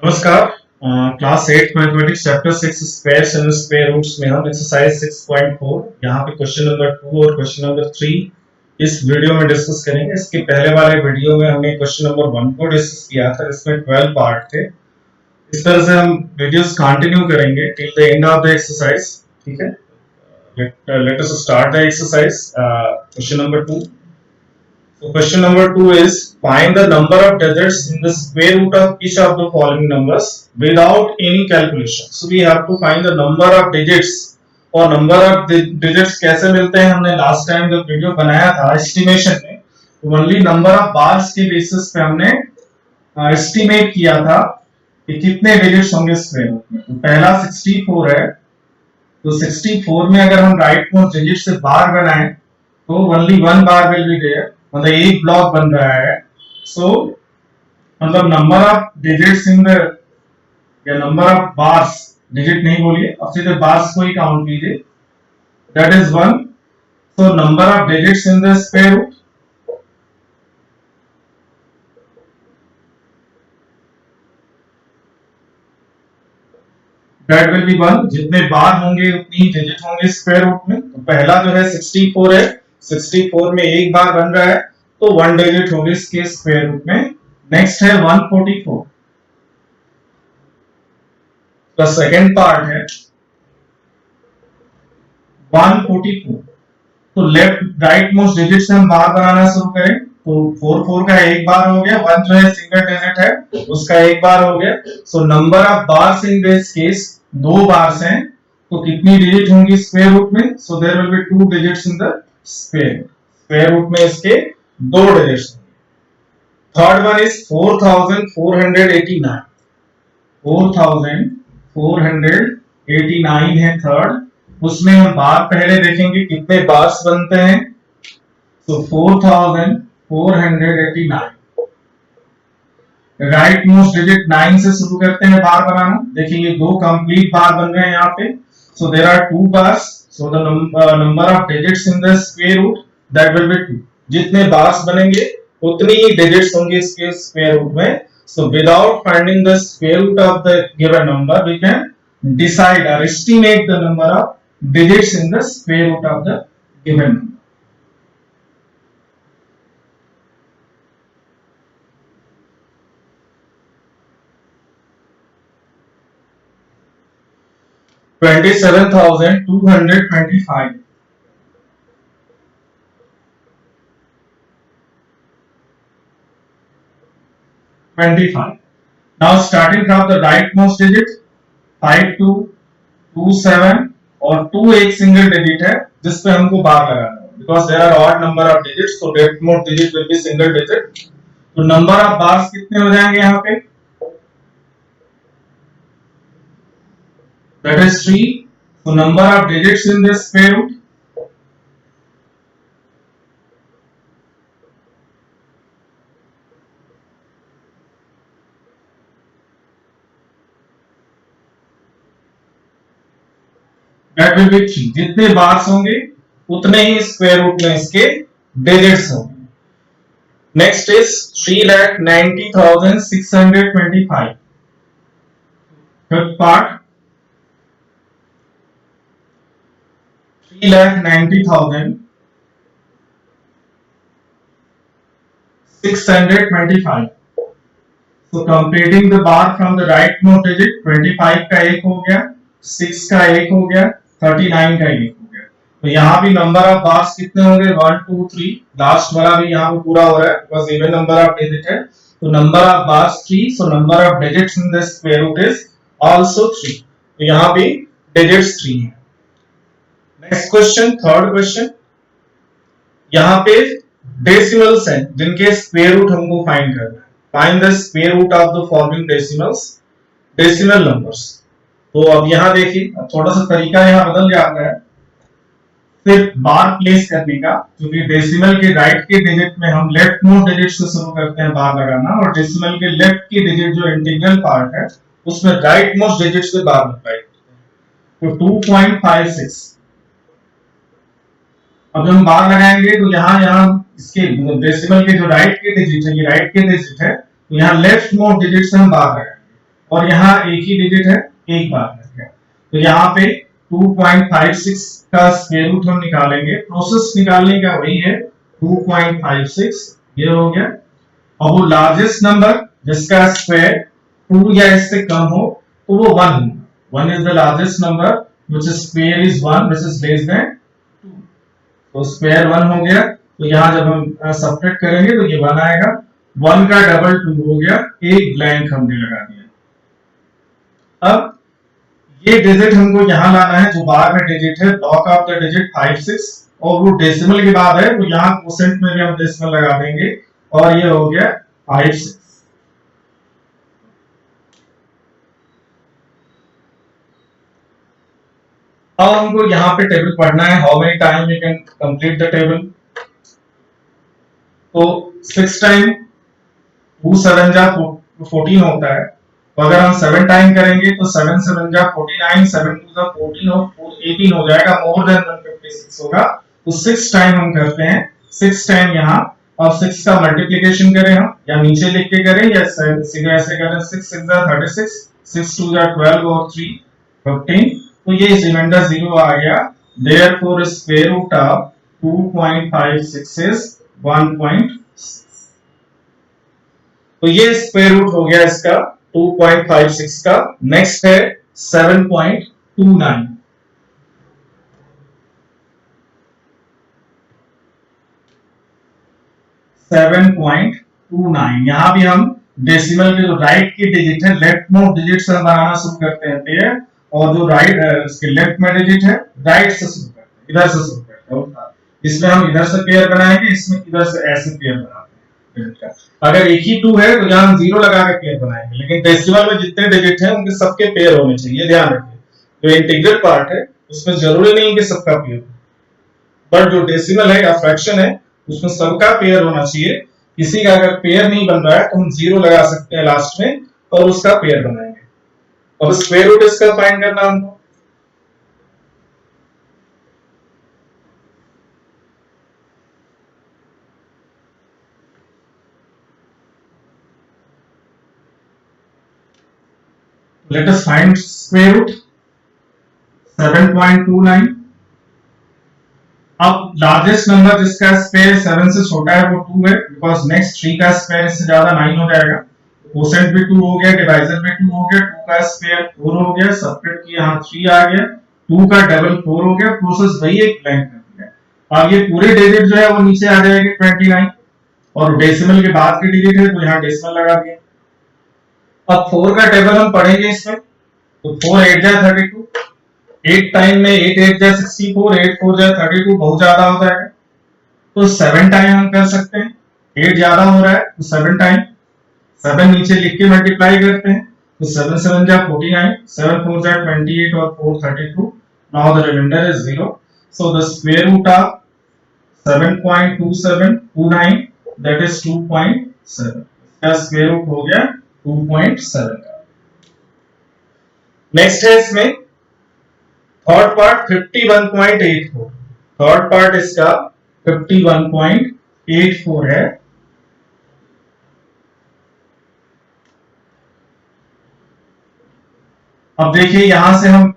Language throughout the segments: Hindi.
नमस्कार। Class 8 mathematics chapter 6 squares and square roots में हम एक्सरसाइज 6.4 यहाँ पे क्वेश्चन नंबर 2 और क्वेश्चन नंबर 3 इस वीडियो में डिस्कस करेंगे। इसके पहले वाले वीडियो में हमने क्वेश्चन नंबर 1 को डिस्कस किया था, इसमें 12 पार्ट थे। इस तरह से हम वीडियोस कंटिन्यू करेंगे till the end of the exercise. ठीक है, let us start the exercise. Question number 2। So question number 2 is find the number of digits in the square root of each of the following numbers without any calculation. So we have to find the number of digits और number of digits कैसे मिलते हैं, हमने लास्ट टाइम जब वीडियो बनाया था एस्टिमेशन में तो ओनली नंबर ऑफ बार्स के बेसिस पे हमने एस्टिमेट किया था कि कितने डिजिट्स होंगे स्क्वायर रूट में। तो पहला 64 है, तो 64 में अगर हम राइट मोस्ट डिजिट से बार बनाएं तो only one bar will be there, मतलब एक ब्लॉक बन रहा है। सो मतलब number of digits in the या नंबर ऑफ बार्स, डिजिट नहीं बोलिए, अब सीधे बार्स को ही काउंट कीजिए, that is 1। So number of digits in the square root that will be 1। जितने बार होंगे उतनी ही डिजिट होंगे स्क्वायर रूट में। तो पहला जो है 64 है, 64 में एक बार बन रहा है तो 1 डिजिट होगी इसके स्क्वायर रूट में। नेक्स्ट है 144, द सेकंड पार्ट है 144। तो लेफ्ट राइट मोस्ट डिजिट से हम बार बनाना शुरू करें तो 44 का एक बार हो गया, 1 जो है सिंगल डिजिट है उसका एक बार हो गया। So number of bars in this case, दो बार्स हैं तो कितनी डिजिट होंगी स्क्वायर रूट में? So there will be 2 digits in the square root में, इसके दो डिजिट्स। थर्ड वन इज 4489, 4489 है थर्ड। उसमें हम बार पहले देखेंगे कितने बार्स बनते हैं। तो 4489, राइट मोस्ट डिजिट 9 से शुरू करते हैं बार बनाना। देखिए दो कंप्लीट बार बन रहे हैं यहाँ पे। So there are 2 bars, so the number of digits in the square root that will be 2। जितने बार्स बनेंगे उतनी ही डिजिट्स होंगे इसके स्क्वायर रूट में। So without finding the square root of the given number we can decide और estimate the number of digits in the square root of the given number. $27,225. Now starting from the rightmost digit 5227 और 2 एक सिंगल डिजिट है जिस पे हमको बार लगाना है, because there are odd number of digits, तो left most digit will be single digit. तो नंबर ऑफ बार्स कितने हो जाएंगे यहाँ पे? That is 3। तो number of digits in this square root that will be 3। जितने बार्स होंगे उतने ही स्क्वायर रूट में इसके डिजिट्स होंगे। Next is 3,90,625, fifth part 3,90,625। So completing the bar from the rightmost digit, 25 का एक हो गया, 6 का एक हो गया, 39 का एक हो गया। तो यहाँ भी नंबर ऑफ बार्स कितने होंगे? 1 2 3, लास्ट वाला भी यहाँ पे पूरा हो रहा है because even number of digit है। तो number of bars 3, so number of digits in the square root is also 3। तो यहाँ भी डिजिट्स 3 है। नेक्स्ट क्वेश्चन, थर्ड क्वेश्चन, यहाँ पे डेसिमल्स हैं जिनके स्क्वायर रूट हमको फाइंड करना है। Find the square root of the following decimals, decimal numbers. तो अब यहाँ देखिए, अब थोड़ा सा तरीका यहाँ बदल जाता है सिर्फ बार प्लेस करने का, क्योंकि डेसिमल के राइट के डिजिट में हम लेफ्ट मोस्ट डिजिट से शुरू करते हैं बार लगाना, और डेसिमल के लेफ्ट की डिजिट जो इंटीग्रल पार्ट है उसमें राइट मोस्ट डिजिट से बार लगाएंगे। तो 2.56। अब हम बार लगाएंगे तो यहाँ इसके डेसिमल के जो राइट के डिजिट है, ये राइट के डिजिट है, तो यहाँ लेफ्ट मोस्ट डिजिट से हम बार लगाएंगे। और यहाँ एक ही डिजिट है, एक बार लग गया। तो यहाँ पे 2.56 का स्क्वायर रूट हम निकालेंगे। प्रोसेस निकालने का वही है, 2.56 ये हो गया। अब वो लार्जेस्ट नंबर जिसका स्क्वायर 2 या इससे कम हो तो वो 1 होगा। 1 is the largest number which square is 1 which is less than 2। तो स्क्वायर 1 हो गया। तो यहाँ जब हम सब्ट्रैक्ट करेंगे तो ये 1 आएगा। 1 का डबल 2 हो गया, एक ब्लैंक हमने लगा दिया। अब ये डिजिट हमको यहाँ लाना है, जो बार में डिजिट है, ब्लॉक ऑफ द डिजिट 5 6, और वो डेसिमल के बाद है, तो यहाँ क्वोशेंट में भी हम डेसिमल लगा देंगे, और ये हो गया 5 6। अब हमको यहाँ पे टेबल पढ़ना है, how many time we can complete the table. तो 6 टाइम 2 7 जा 14 होता है। तो अगर हम 7 टाइम करेंगे तो 7 7 जा 49, 7 2 जा 14 और 4 18 हो जाएगा, मोर देन 156 होगा। तो 6 टाइम हम करते हैं, 6 टाइम यहाँ। अब 6 का मल्टीप्लिकेशन करें हम, या नीचे लिख के करें, या सीधे ऐसे करें, 6 6 जा 36, 6 2 जा 12 और 3 15। तो ये रिमाइंडर 0 आ गया। Therefore square root of 2.56 is 1.6। तो ये स्क्वायर रूट हो गया इसका 2.56 का। नेक्स्ट है 7.29। 7.29 यहाँ भी हम डेसिमल के जो राइट की डिजिट है, लेफ्ट मोस्ट डिजिट से बनाना शुरू करते हैं पेयर, और जो राइट इसके लेफ्ट में डिजिट है, राइट से शुरू करते हैं, इधर से शुरू करते हैं। इसमें हम इधर से पेयर बनाएंगे, इसमें इधर से ऐसे पेयर बनाते हैं। अगर एक ही 2 है तो यहाँ हम 0 लगा के पेयर बनाएंगे, लेकिन डेसिमल में जितने डिजिट हैं उनके सबके पेयर होने चाहिए, ध्यान रखिए। जो इंटीग्रल पार्ट है उसमें जरूरी नहीं कि सबका पेयर हो, बट जो डेसिमल है या फ्रैक्शन है उसमें सबका पेयर होना चाहिए। किसी का अगर पेयर नहीं बन रहा है तो हम 0 लगा सकते हैं लास्ट में, और उसका पेयर बनाएंगे। अब स्क्वायर रूट इसका फाइंड करना हमको। Let us find square root 7.29। अब लार्जेस्ट नंबर जिसका स्क्वायर 7 से छोटा है वो 2 है, बिकॉज नेक्स्ट 3 का स्क्वायर इससे ज्यादा 9 हो जाएगा। कोसेंट भी 2 हो गया, डिवाइजर भी 2 हो गया, 2 का स्क्वायर 4 हो गया, सबट्रैक्ट किया यहाँ 3 आ गया, 2 का डबल 4 हो गया, प्रोसेस वही एक ब्लैंक कर दिया। अब ये पूरे डिजिट जो है वो नीचे आ जाएगी 29, और डेसिमल के बाद की डिजिट है तो यहाँ डेसिमल लगा दिया। अब 4 का टेबल हम पढ़ेंगे इसमें, तो 4 8 जा 32, 8 टाइम में 8 8 जा 64, 8 4 जा 32, बहुत ज्यादा हो जाएगा। तो 7 टाइम हम कर सकते हैं, 8 ज्यादा हो रहा है तो 7 टाइम, 7 नीचे लिख के मल्टीप्लाई करते हैं, तो 7 7 जा 49, 7 4 जा 28 और 4 32। Now the reminder is 0। So the square root of 7.2729 that is 2.7। इसका स्क्वायर रूट हो गया 2.7 का। नेक्स्ट है इसमें थर्ड पार्ट 51.84। थर्ड पार्ट इसका 51.84 है। अब देखिए यहां से हम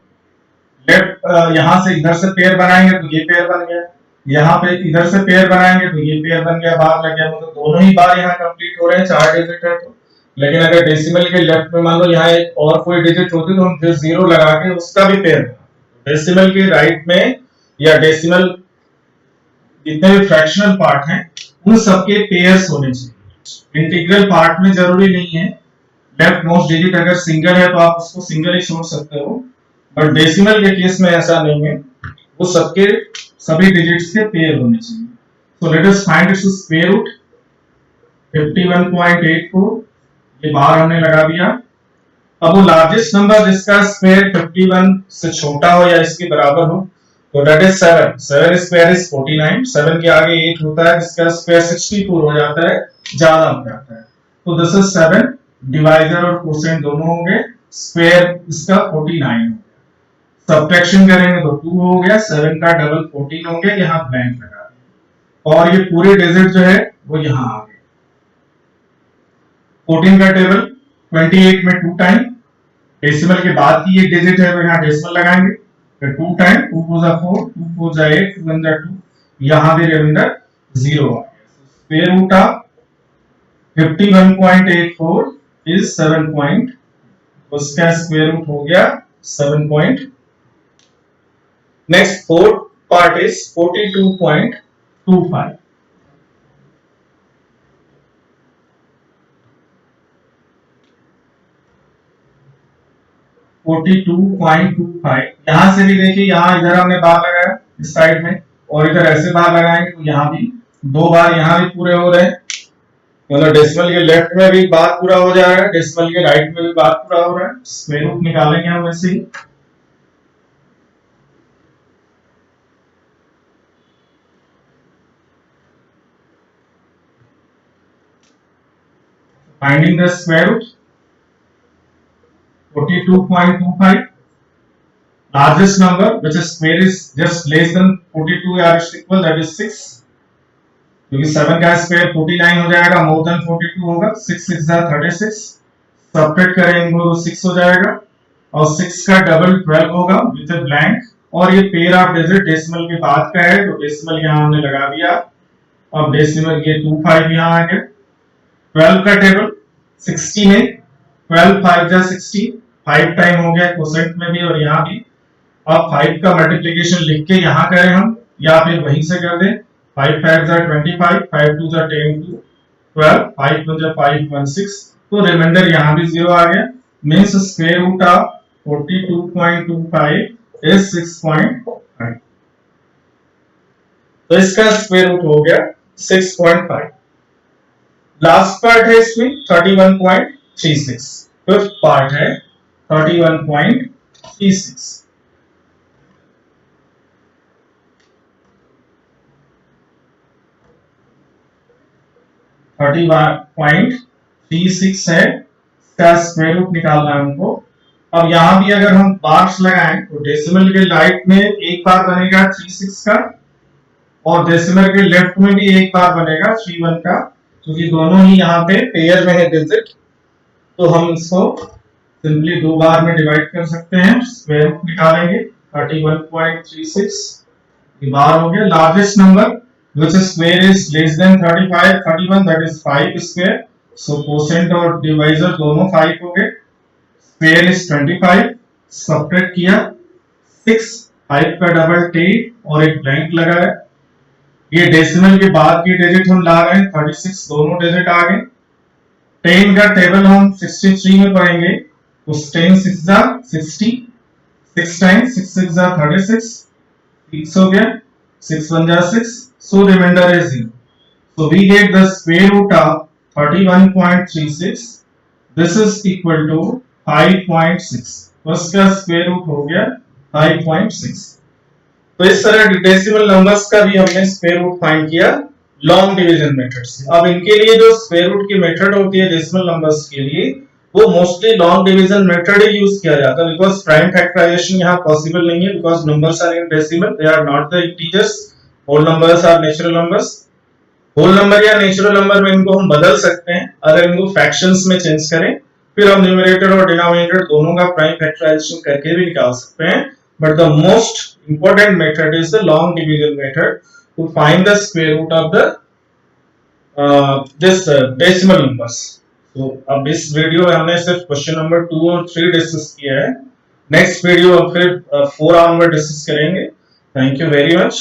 लेफ्ट यहां से इधर से पेयर बनाएंगे तो ये पेयर बन गया, यहाँ पे इधर से पेयर बनाएंगे तो ये पेयर बन गया, बार लग गया, मतलब दोनों ही बार यहाँ कंप्लीट हो रहे हैं, 4 डिजिट है तो। लेकिन अगर डेसिमल के लेफ्ट में मान लो यहाँ एक और कोई डिजिट होती तो हम फिर 0 लगा के उसका भी पेयर बनाते। डेसिमल के राइट में या डेसिमल जितने भी फ्रैक्शनल पार्ट हैं उन सबके पेयर्स होने चाहिए। इंटीग्रल पार्ट में जरूरी नहीं है, लेफ्ट मोस्ट डिजिट अगर सिंगल है तो आप उसको सिंगल ही छोड़ सकते हो, बट डेसिमल के केस में ऐसा नहीं है, वो सबके सभी डिजिट्स के पेयर होने चाहिए। So let us find its square root 51.84, ये बार हमने लगा दिया। अब वो लार्जेस्ट नंबर जिसका स्क्वायर 51 से छोटा हो या इसके बराबर हो तो दैट इज 7। 7 स्क्वायर इज 49, 7 के आगे 8 होता है जिसका स्क्वायर 64 हो जाता है, ज्यादा हो जाता है। तो दिस इज 7, डिवाइजर और कोसेंट दोनों होंगे, स्क्वायर इसका 49 हो गया। सब्ट्रैक्शन करेंगे तो 2 हो गया, 7 का डबल 14 हो गया, यहाँ ब्लैंक लगा दिया, और ये पूरे डिजिट जो है वो यहाँ आ गए। 14 का टेबल 28 में 2 टाइम, डेसिमल के बाद की एक डिजिट है तो यहाँ डेसिमल लगाएंगे, फिर 2 टाइम 2 4 जा 4, 2 4 जा 8, 2 1 जा 2, यहाँ भी रिमाइंडर 0 आ गया। Square root of 51.84 is 7 point, उसका स्क्वायर रूट हो गया 7 point. Next fourth part is 42.25। 42.25, यहां से भी देखिए, यहां इधर हमने बार लगाया इस साइड में, और इधर ऐसे बार लगाएंगे तो यहां भी 2 बार यहां भी पूरे हो रहे हैं, मतलब डेसिमल के लेफ्ट में भी बार पूरा हो जा रहा है, डेसिमल के राइट में भी बार पूरा हो रहा है। स्क्वायर रूट निकालेंगे हम वैसे ही। Finding the square root 42.25, largest number which is square is just less than 42 or equal, that is 6, क्योंकि 7 का स्क्वायर 49 हो जाएगा, मोर देन 42 होगा, 6 6 जा 36, सब्ट्रैक्ट करेंगे तो 6 हो जाएगा, और 6 का डबल 12 होगा विद ब्लैंक, और ये पेयर ऑफ डिजिट डेसिमल के बाद का है तो डेसिमल यहां हमने लगा दिया। अब डेसिमल ये 25 यहां आ गया, 12 का टेबल 60 में 12 5 जा 60, 5 टाइम हो गया कोसेंट में भी और यहां भी। अब 5 का मल्टीप्लिकेशन लिख के यहां करें हम, या फिर वहीं से कर दें, 5 5 जा 25, 5 2 जा 10 2 12, 5 1 जा 5 1 6, तो रिमाइंडर यहां भी 0 आ गया, means square root of 42.25 is 6.5, तो इसका स्क्वायर रूट हो गया 6.5। लास्ट पार्ट है इसमें 31.36, फिफ्थ पार्ट है 31.36। 31.36 है, इसका स्क्वायर रूट निकालना है हमको। अब यहां भी अगर हम बार्स लगाएं तो डेसिमल के राइट में एक बार बनेगा 36 का, और डेसिमल के लेफ्ट में भी एक बार बनेगा 31 का, क्योंकि दोनों ही यहाँ पे पेयर में है डिजिट, तो हम इसको सिंपली 2 बार में डिवाइड कर सकते हैं, स्क्वायर रूट निकालेंगे 31.36, ये बार हो गया। Largest number which square is less than 35 31, that is 5 square, so quotient और divisor दोनों 5 हो गए, square is 25, सब्ट्रैक्ट किया 6, 5 का डबल 10 और एक ब्लैंक लगाया। ये डेसिमल के बाद की डिजिट हम ला रहे हैं 36, दोनों डिजिट आ गए। 10 का टेबल हम 63 में पढ़ेंगे, तो 10 6 जा 60, 6 टाइम्स 6 6 जा 36, 6 हो गया, 6 1 जा 6, so remainder is 0. So we get the square root of 31.36, this is equal to 5.6, तो इसका स्क्वायर रूट हो गया 5.6। तो इस तरह डेसिमल नंबर्स का भी हमने स्क्वायर रूट फाइंड किया लॉन्ग डिवीजन मेथड से। अब इनके लिए जो स्क्वायर रूट की मेथड होती है डेसिमल नंबर्स के लिए, वो मोस्टली लॉन्ग डिवीजन मेथड ही यूज किया जाता है, बिकॉज प्राइम फैक्टराइजेशन यहाँ पॉसिबल नहीं है, because numbers are in decimal, they are not the integers, whole numbers are natural numbers. Whole number या नेचुरल नंबर में इनको हम बदल सकते हैं अगर इनको फ्रैक्शंस में चेंज करें, फिर हम न्यूमरेटर और डिनोमिनेटर दोनों का प्राइम फैक्टराइजेशन करके भी निकाल सकते हैं, but the most important method is the long division method to find the square root of the this decimal numbers. तो अब इस वीडियो में हमने सिर्फ क्वेश्चन नंबर 2 और 3 डिस्कस किया है, नेक्स्ट वीडियो फिर 4 ऑनवर्ड डिस्कस करेंगे। Thank you very much.